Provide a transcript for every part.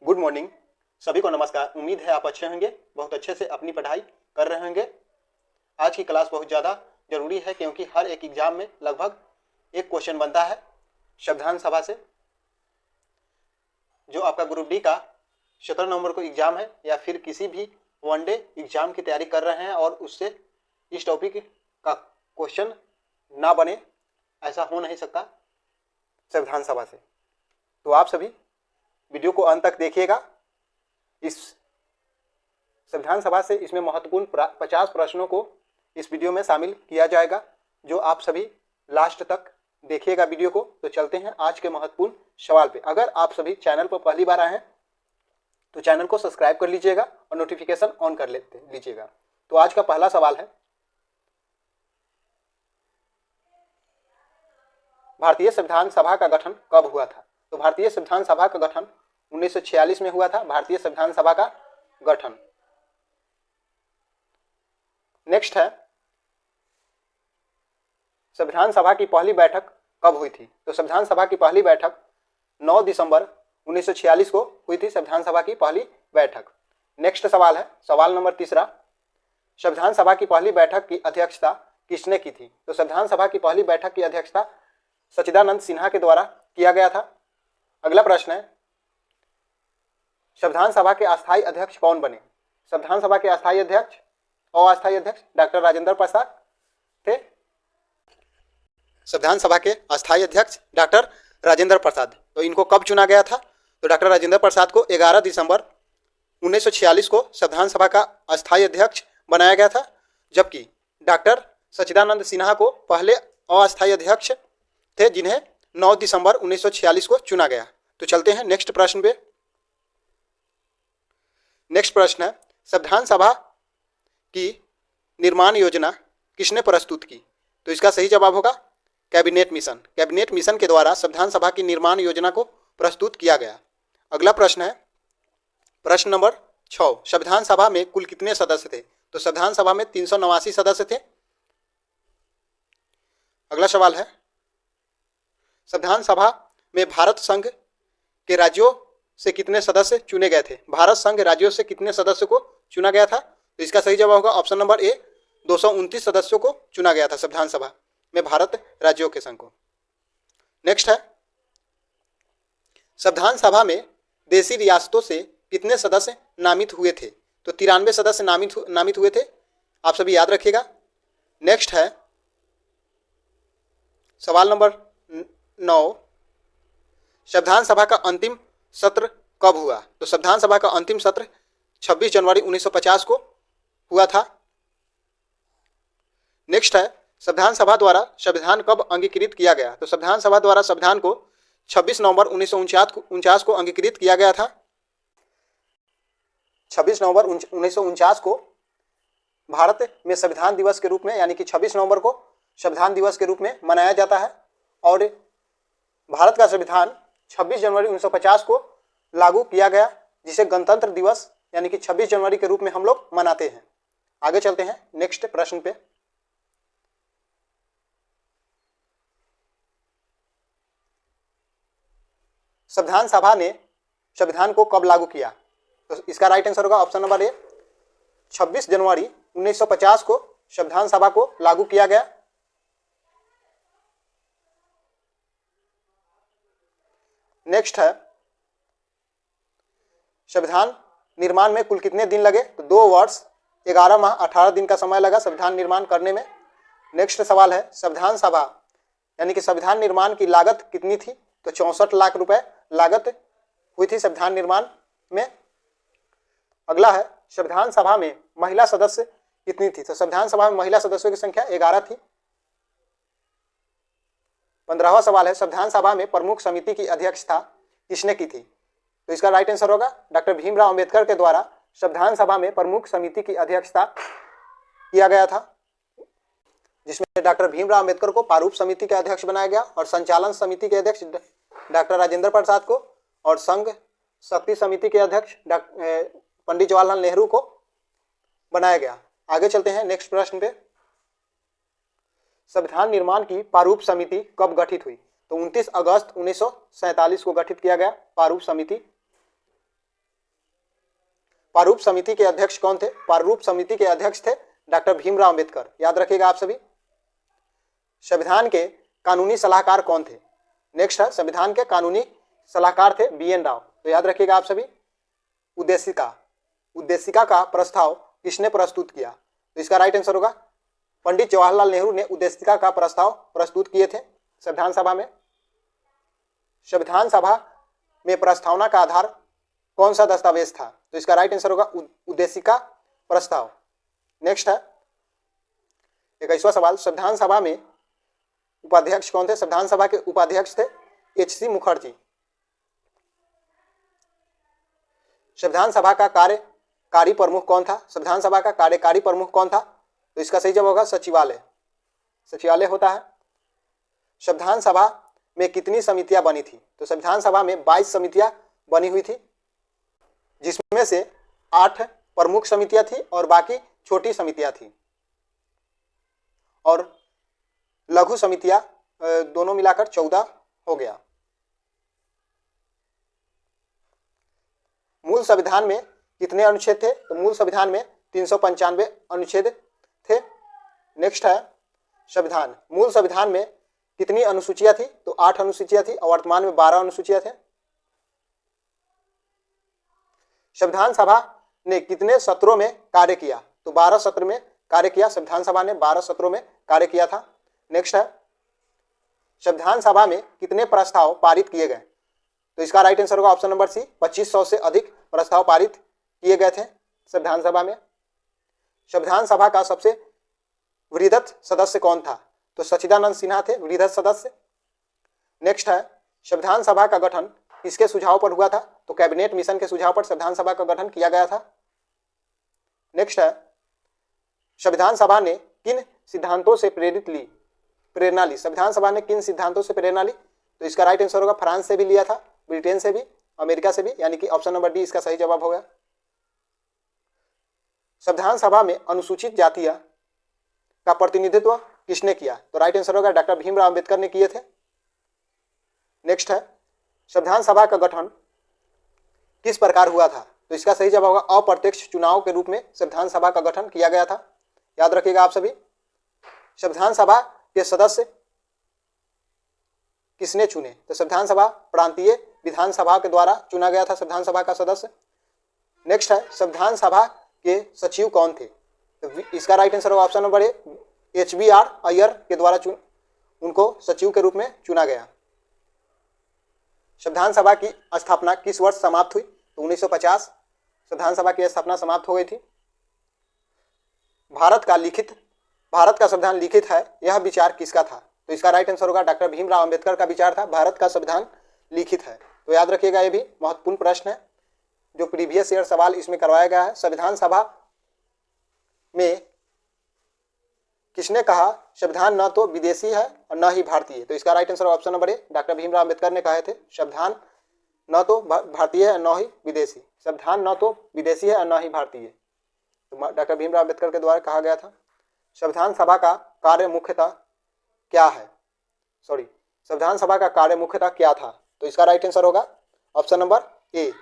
Good morning. सभी को नमस्कार। उम्मीद है आप अच्छे होंगे, बहुत अच्छे से अपनी पढ़ाई कर रहे होंगे। आज की क्लास बहुत ज़्यादा जरूरी है क्योंकि हर एक एग्जाम में लगभग एक क्वेश्चन बनता है संविधान सभा से। जो आपका ग्रुप डी का 17 नवंबर को एग्जाम है या फिर किसी भी वनडे एग्जाम की तैयारी कर रहे हैं और उससे इस टॉपिक का क्वेश्चन ना बने, ऐसा हो नहीं सकता संविधान सभा से। तो आप सभी वीडियो को अंत तक देखिएगा। इस संविधान सभा से इसमें महत्वपूर्ण 50 प्रश्नों को इस वीडियो में शामिल किया जाएगा, जो आप सभी लास्ट तक देखिएगा वीडियो को। तो चलते हैं आज के महत्वपूर्ण सवाल पे। अगर आप सभी चैनल पर पहली बार आए हैं तो चैनल को सब्सक्राइब कर लीजिएगा और नोटिफिकेशन ऑन कर लीजिएगा। तो आज का पहला सवाल है, भारतीय संविधान सभा का गठन कब हुआ था? तो भारतीय संविधान सभा का गठन 1946 में हुआ था। भारतीय संविधान सभा का गठन। नेक्स्ट है, संविधान सभा की पहली बैठक कब हुई थी? तो संविधान सभा की पहली बैठक 9 दिसंबर 1946 को हुई थी, संविधान सभा की पहली बैठक। नेक्स्ट सवाल है, सवाल नंबर तीसरा, संविधान सभा की पहली बैठक की अध्यक्षता किसने की थी? तो संविधान सभा की पहली बैठक की अध्यक्षता सच्चिदानंद सिन्हा के द्वारा किया गया था। अगला प्रश्न है, संविधान सभा के अस्थायी अध्यक्ष कौन बने? संविधान सभा के अस्थायी अध्यक्ष और अस्थायी अध्यक्ष डॉक्टर राजेंद्र प्रसाद थे। संविधान सभा के अस्थायी अध्यक्ष डॉक्टर राजेंद्र प्रसाद। तो इनको कब चुना गया था? तो डॉक्टर राजेंद्र प्रसाद को 11 दिसंबर 1946 को संविधान सभा का अस्थायी अध्यक्ष बनाया गया था, जबकि डॉक्टर सच्चिदानंद सिन्हा को पहले अस्थायी अध्यक्ष थे, जिन्हें 9 दिसंबर 1946 को चुना गया। तो चलते हैं नेक्स्ट प्रश्न पे। नेक्स्ट प्रश्न है, संविधान सभा की निर्माण योजना किसने प्रस्तुत की? तो इसका सही जवाब होगा कैबिनेट मिशन। कैबिनेट मिशन के द्वारा संविधान सभा की निर्माण योजना को प्रस्तुत किया गया। अगला प्रश्न है, प्रश्न नंबर 6, संविधान सभा में कुल कितने सदस्य थे? तो संविधान सभा में 389 सदस्य थे। अगला सवाल है, संविधान सभा में भारत संघ के राज्यों से कितने सदस्य चुने गए थे? भारत संघ राज्यों से कितने सदस्य को चुना गया था? तो इसका सही जवाब होगा ऑप्शन नंबर ए, 229 सदस्यों को चुना गया था संविधान सभा में भारत राज्यों के संघ को। नेक्स्ट है, संविधान सभा में देशी रियासतों से कितने सदस्य नामित हुए थे? तो 93 सदस्य नामित हुए थे, आप सभी याद रखिएगा। नेक्स्ट है, सवाल नंबर 9, संविधान सभा का अंतिम सत्र कब हुआ? तो संविधान सभा का अंतिम सत्र 26 जनवरी 1950 को हुआ था। नेक्स्ट है, संविधान सभा द्वारा संविधान कब अंगीकृत किया गया? तो संविधान सभा द्वारा संविधान को 26 नवंबर 1949 को अंगीकृत किया गया था। 26 नवंबर 1949 को भारत में संविधान दिवस के रूप में, यानी कि 26 नवंबर को संविधान दिवस के रूप में मनाया जाता है और भारत का संविधान 26 जनवरी 1950 को लागू किया गया, जिसे गणतंत्र दिवस यानी कि 26 जनवरी के रूप में हम लोग मनाते हैं। आगे चलते हैं नेक्स्ट प्रश्न पे। संविधान सभा ने संविधान को कब लागू किया? तो इसका राइट आंसर होगा ऑप्शन नंबर ए, 26 जनवरी 1950 को संविधान सभा को लागू किया गया। नेक्स्ट है, संविधान निर्माण में कुल कितने दिन लगे? तो 2 वर्ष 11 माह 18 दिन का समय लगा संविधान निर्माण करने में। नेक्स्ट सवाल है, संविधान सभा यानी कि संविधान निर्माण की लागत कितनी थी? तो 64 लाख रुपए लागत हुई थी संविधान निर्माण में। अगला है, संविधान सभा में महिला सदस्य कितनी थी? तो संविधान सभा में महिला सदस्यों की संख्या 11 थी। 15वां सवाल है, संविधान सभा में प्रमुख समिति की अध्यक्षता किसने की थी? तो इसका राइट आंसर होगा डॉक्टर भीमराव अंबेडकर के द्वारा संविधान सभा में प्रमुख समिति की अध्यक्षता किया गया था, जिसमें डॉक्टर भीमराव अंबेडकर को प्रारूप समिति के अध्यक्ष बनाया गया और संचालन समिति के अध्यक्ष डॉक्टर राजेंद्र प्रसाद को और संघ शक्ति समिति के अध्यक्ष पंडित जवाहरलाल नेहरू को बनाया गया। आगे चलते हैं नेक्स्ट प्रश्न पे। संविधान निर्माण की प्रारूप समिति कब गठित हुई? तो 29 अगस्त 1947 को गठित किया गया प्रारूप समिति। प्रारूप समिति के अध्यक्ष कौन थे? प्रारूप समिति के अध्यक्ष थे डॉक्टर भीमराव अंबेडकर, याद रखिएगा आप सभी। संविधान के कानूनी सलाहकार कौन थे? नेक्स्ट है, संविधान के कानूनी सलाहकार थे BN राव, तो याद रखिएगा आप सभी। उद्देशिका का प्रस्ताव किसने प्रस्तुत किया? तो इसका राइट आंसर होगा पंडित जवाहरलाल नेहरू ने उद्देशिका का प्रस्ताव प्रस्तुत किए थे संविधान सभा में। संविधान सभा में प्रस्तावना का आधार कौन सा दस्तावेज था? तो इसका राइट आंसर होगा उद्देशिका प्रस्ताव। नेक्स्ट है 21वां सवाल, संविधान सभा में उपाध्यक्ष कौन थे? संविधान सभा के उपाध्यक्ष थे HC मुखर्जी। संविधान सभा का कार्यकारी प्रमुख कौन था? संविधान सभा का कार्यकारी प्रमुख कौन था? तो इसका सही जवाब होगा सचिवालय होता है। संविधान सभा में कितनी समितियां बनी थी? तो संविधान सभा में 22 समितियां बनी हुई थी, जिसमें से 8 प्रमुख समितियां थी और बाकी छोटी समितियां थी, और लघु समितियां दोनों मिलाकर 14 हो गया। मूल संविधान में कितने अनुच्छेद थे? तो मूल संविधान में 395 अनुच्छेद थे। नेक्स्ट है संविधान, मूल संविधान में कितनी अनुसूचियां थी? तो 8 अनुसूचियां थी और वर्तमान में 12 अनुसूचियां थे। संविधान सभा ने कितने सत्रों में कार्य किया? तो 12 सत्र में कार्य किया। संविधान सभा ने 12 सत्रों में कार्य किया था। नेक्स्ट है संविधान सभा में कितने प्रस्ताव पारित किए गए? तो इसका राइट आंसर होगा ऑप्शन नंबर सी, 2500 से अधिक प्रस्ताव पारित किए गए थे संविधान सभा में। संविधान सभा का सबसे वृहद सदस्य कौन था? तो सच्चिदानंद सिन्हा थे वृहद सदस्य। नेक्स्ट है संविधान सभा का गठन किसके सुझाव पर हुआ था? तो कैबिनेट मिशन के सुझाव पर संविधान सभा का गठन किया गया था। नेक्स्ट है संविधान सभा ने किन सिद्धांतों से प्रेरणा ली? संविधान सभा ने किन सिद्धांतों से प्रेरणा ली? तो इसका राइट आंसर होगा फ्रांस से भी लिया था, ब्रिटेन से भी, अमेरिका से भी, यानी कि ऑप्शन नंबर डी इसका सही जवाब होगा। संविधान सभा में अनुसूचित जातियां का प्रतिनिधित्व किसने किया? तो राइट आंसर होगा डॉक्टर भीमराव अंबेडकर ने किए थे। नेक्स्ट है संविधान सभा का गठन किस प्रकार हुआ था? तो इसका सही जवाब होगा अप्रत्यक्ष चुनाव के रूप में संविधान सभा का गठन किया गया था, याद रखिएगा आप सभी। संविधान सभा के सदस्य किसने चुने? तो संविधान सभा प्रांतीय विधानसभा के द्वारा चुना गया था संविधान सभा का सदस्य। नेक्स्ट है संविधान सभा के सचिव कौन थे? तो इसका राइट आंसर होगा option number A, HBR Iyer के द्वारा उनको सचिव के रूप में चुना गया। संविधान सभा की स्थापना किस वर्ष समाप्त हुई? तो 1950 संविधान सभा की स्थापना समाप्त हो गई थी। भारत का संविधान लिखित है, यह विचार किसका था? तो इसका राइट आंसर होगा डॉक्टर भीमराव अंबेडकर का विचार था, भारत का संविधान लिखित है। तो याद रखिएगा, ये भी महत्वपूर्ण प्रश्न है जो प्रीवियस ईयर सवाल इसमें करवाया गया है। संविधान सभा में किसने कहा संविधान न तो विदेशी है और न ही भारतीय? तो इसका right answer option number A, doctor Bhimrao Ambedkar ने कहे थे संविधान न तो भारतीय है न ही विदेशी, संविधान न तो विदेशी है और न ही भारतीय, तो डॉक्टर भीमराव अंबेडकर के द्वारा कहा गया था। संविधान सभा का कार्य मुख्यतः क्या है? संविधान सभा का कार्य मुख्यतः क्या था? तो इसका राइट आंसर होगा ऑप्शन नंबर ए,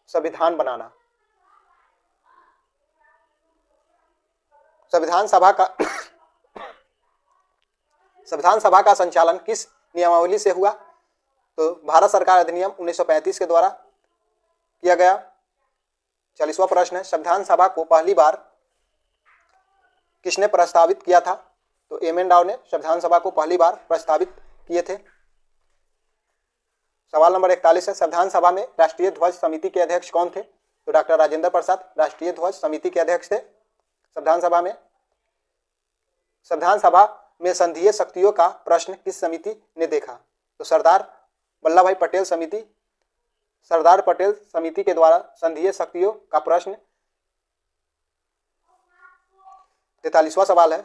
संविधान बनाना। संविधान सभा का संचालन किस नियमावली से हुआ? तो भारत सरकार अधिनियम 1935 के द्वारा किया गया। 40वां प्रश्न है संविधान सभा को पहली बार किसने प्रस्तावित किया था? तो एम.एन. राव ने संविधान सभा को पहली बार प्रस्तावित किए थे। सवाल नंबर 41 है संविधान सभा में राष्ट्रीय ध्वज समिति के अध्यक्ष कौन थे? तो डॉक्टर राजेंद्र प्रसाद राष्ट्रीय ध्वज समिति के अध्यक्ष थे संविधान सभा में। संविधान सभा में संघीय शक्तियों का प्रश्न किस समिति ने देखा? तो सरदार वल्लभ भाई पटेल समिति के द्वारा संघीय शक्तियों का प्रश्न। 43वां सवाल है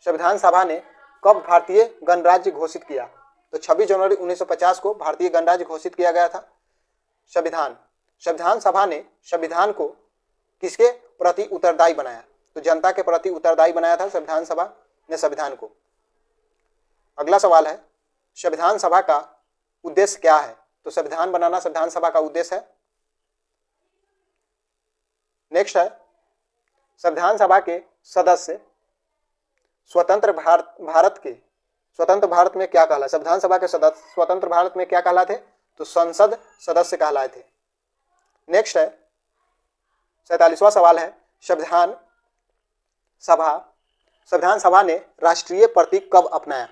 संविधान सभा ने कब भारतीय गणराज्य घोषित किया? तो 26 जनवरी 1950 को भारतीय गणराज्य घोषित किया गया था। संविधान सभा ने संविधान को किसके प्रति उत्तरदायी बनाया? तो जनता के प्रति उत्तरदायी बनाया था संविधान सभा ने संविधान को। अगला सवाल है संविधान सभा का उद्देश्य क्या है? तो संविधान बनाना संविधान सभा का उद्देश्य है। नेक्स्ट है संविधान सभा के सदस्य स्वतंत्र भारत में क्या कहलाए? संविधान सभा के सदस्य स्वतंत्र भारत में क्या कहलाते? तो संसद सदस्य कहलाए थे। नेक्स्ट है 47वां सवाल है संविधान सभा ने राष्ट्रीय प्रतीक कब अपनाया?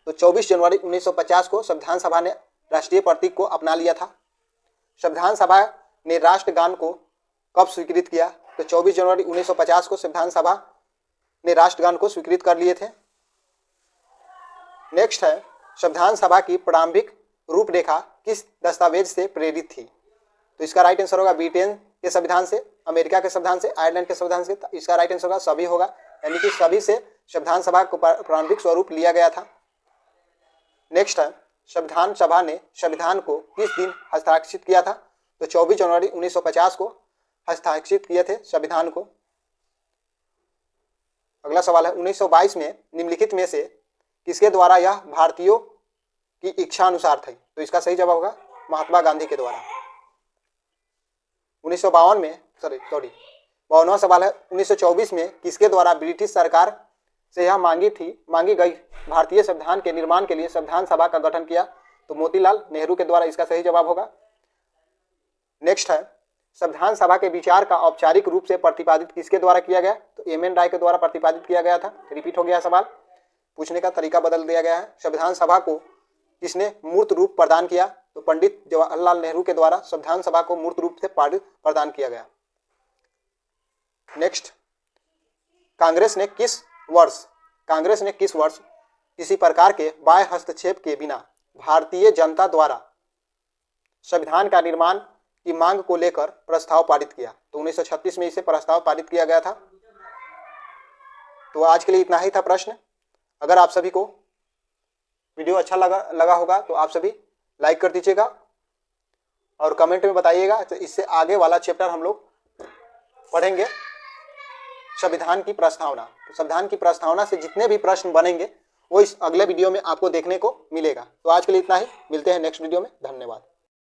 तो 24 जनवरी 1950 को संविधान सभा ने राष्ट्रीय प्रतीक को अपना लिया था। संविधान सभा ने राष्ट्रगान को कब स्वीकृत किया? तो 24 जनवरी 1950 को संविधान सभा ने राष्ट्रगान को स्वीकृत कर लिए थे। नेक्स्ट है संविधान सभा की प्रारंभिक रूपरेखा किस दस्तावेज से प्रेरित थी? तो इसका राइट आंसर होगा ब्रिटेन के संविधान से, अमेरिका के संविधान से, आयरलैंड के संविधान से। इसका राइट आंसर होगा सभी होगा, यानी कि सभी से संविधान सभा को प्रारंभिक स्वरूप लिया गया था। नेक्स्ट है संविधान सभा ने संविधान को किस दिन हस्ताक्षरित किया था? तो 24 जनवरी 1950 को हस्ताक्षरित किए थे संविधान को। अगला सवाल है 1922 में निम्नलिखित में से किसके द्वारा यह भारतीयों की इच्छा अनुसार थी? तो इसका सही जवाब होगा महात्मा गांधी के द्वारा। 52वां सवाल है 1924 में किसके द्वारा ब्रिटिश सरकार से यह मांगी गई भारतीय संविधान के निर्माण के लिए संविधान सभा का गठन किया? तो मोतीलाल नेहरू के द्वारा इसका सही जवाब होगा। नेक्स्ट है संविधान सभा के विचार का औपचारिक रूप से प्रतिपादित किसके द्वारा किया गया? तो एम.एन. राय के द्वारा प्रतिपादित किया गया था। रिपीट हो गया सवाल, पूछने का तरीका बदल दिया गया है। संविधान सभा को किसने मूर्त रूप प्रदान किया? तो पंडित जवाहरलाल नेहरू के द्वारा संविधान सभा को मूर्त रूप से प्रदान किया गया। नेक्स्ट कांग्रेस ने किस वर्ष किसी प्रकार के बाह्य हस्तक्षेप के बिना भारतीय जनता द्वारा संविधान का निर्माण की मांग को लेकर प्रस्ताव पारित किया? तो 1936 में इसे प्रस्ताव पारित किया गया था। तो आज के लिए इतना ही था प्रश्न। अगर आप सभी को वीडियो अच्छा लगा होगा तो आप सभी लाइक कर दीजिएगा और कमेंट में बताइएगा। तो इससे आगे वाला चैप्टर हम लोग पढ़ेंगे संविधान की प्रस्तावना। तो संविधान की प्रस्तावना से जितने भी प्रश्न बनेंगे वो इस अगले वीडियो में आपको देखने को मिलेगा। तो आज के लिए इतना ही, मिलते हैं नेक्स्ट वीडियो में। धन्यवाद।